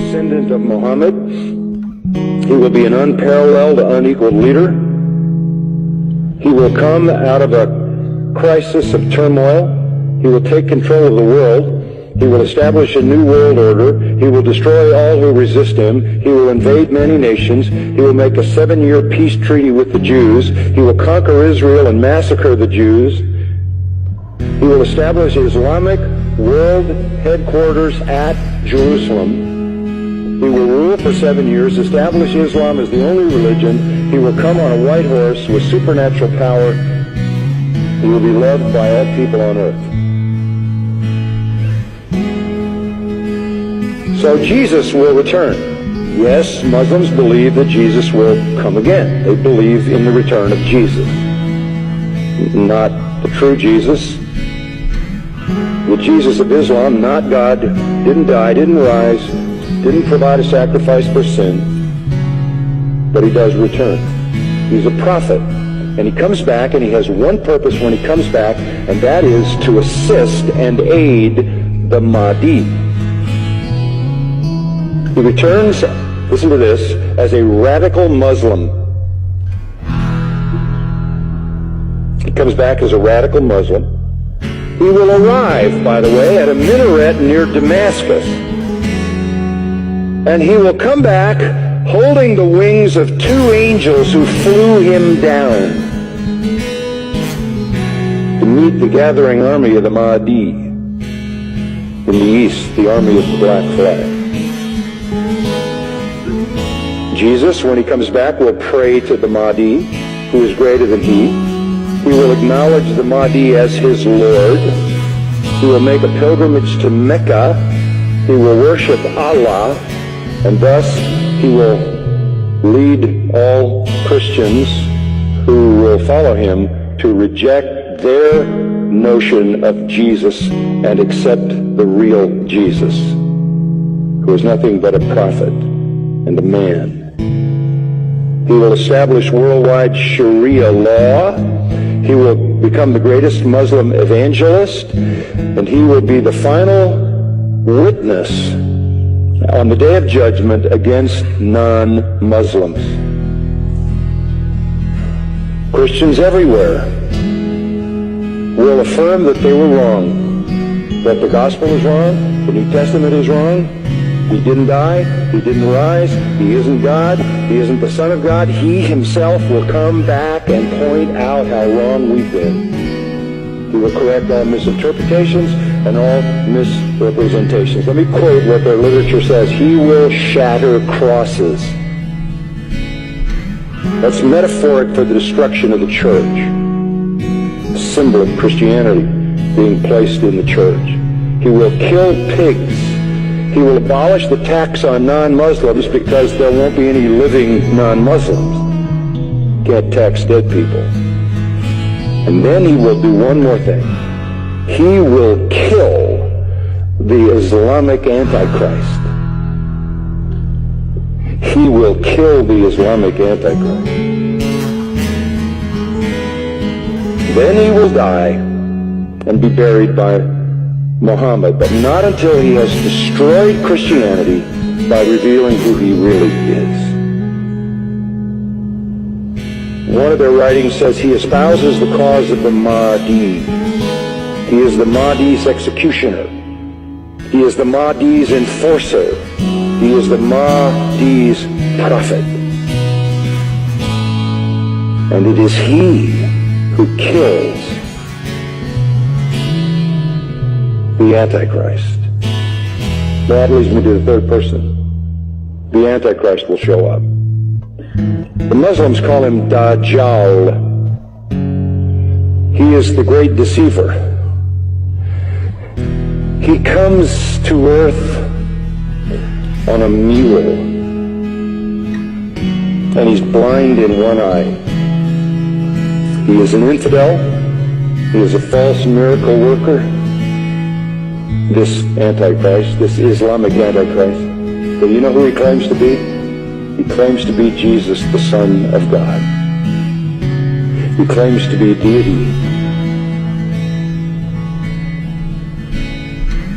descendant of Muhammad. He will be an unparalleled, unequaled leader. He will come out of a crisis of turmoil. He will take control of the world. He will establish a new world order. He will destroy all who resist him. He will invade many nations. He will make a 7-year peace treaty with the Jews. He will conquer Israel and massacre the Jews. He will establish Islamic world headquarters at Jerusalem. He will rule for 7 years, establish Islam as the only religion. He will come on a white horse with supernatural power. He will be loved by all people on earth. So Jesus will return. Yes, Muslims believe that Jesus will come again. They believe in the return of Jesus. Not the true Jesus. The Jesus of Islam, not God, didn't die, didn't rise, didn't provide a sacrifice for sin, but he does return. He's a prophet, and he comes back, and he has one purpose when he comes back, and that is to assist and aid the Mahdi. He returns, listen to this, as a radical Muslim. He comes back as a radical Muslim. He will arrive, by the way, at a minaret near Damascus. And he will come back holding the wings of 2 angels who flew him down to meet the gathering army of the Mahdi. In the east, the army of the black flag. Jesus, when he comes back, will pray to the Mahdi, who is greater than he. He will acknowledge the Mahdi as his Lord. He will make a pilgrimage to Mecca. He will worship Allah, and thus he will lead all Christians who will follow him to reject their notion of Jesus and accept the real Jesus, who is nothing but a prophet and a man. He will establish worldwide Sharia law. He will become the greatest Muslim evangelist, and he will be the final witness on the day of judgment against non-Muslims. Christians everywhere will affirm that they were wrong, that the gospel is wrong, the New Testament is wrong. He didn't die, he didn't rise, he isn't God, he isn't the Son of God. He himself will come back and point out how wrong we've been. He will correct all misinterpretations and all misrepresentations. Let me quote what their literature says. He will shatter crosses. That's metaphoric for the destruction of the church. A symbol of Christianity being placed in the church. He will kill pigs. He will abolish the tax on non-Muslims because there won't be any living non-Muslims. Can't tax dead people. And then he will do one more thing. He will kill the Islamic Antichrist. He will kill the Islamic Antichrist. Then he will die and be buried by Muhammad, but not until he has destroyed Christianity by revealing who he really is. One of their writings says he espouses the cause of the Mahdi. He is the Mahdi's executioner. He is the Mahdi's enforcer. He is the Mahdi's prophet. And it is he who kills the Antichrist. That leads me to the third person. The Antichrist will show up. The Muslims call him Dajjal. He is the great deceiver. He comes to earth on a mule, and he's blind in one eye. He is an infidel. He is a false miracle worker. This Antichrist, this Islamic Antichrist. But you know who he claims to be? He claims to be Jesus, the Son of God. He claims to be deity.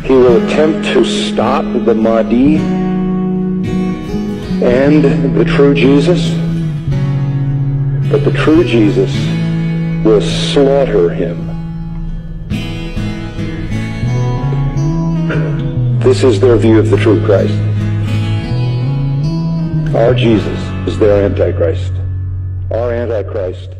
He will attempt to stop the Mahdi and the true Jesus, but the true Jesus will slaughter him. This is their view of the true Christ. Our Jesus is their Antichrist. Our Antichrist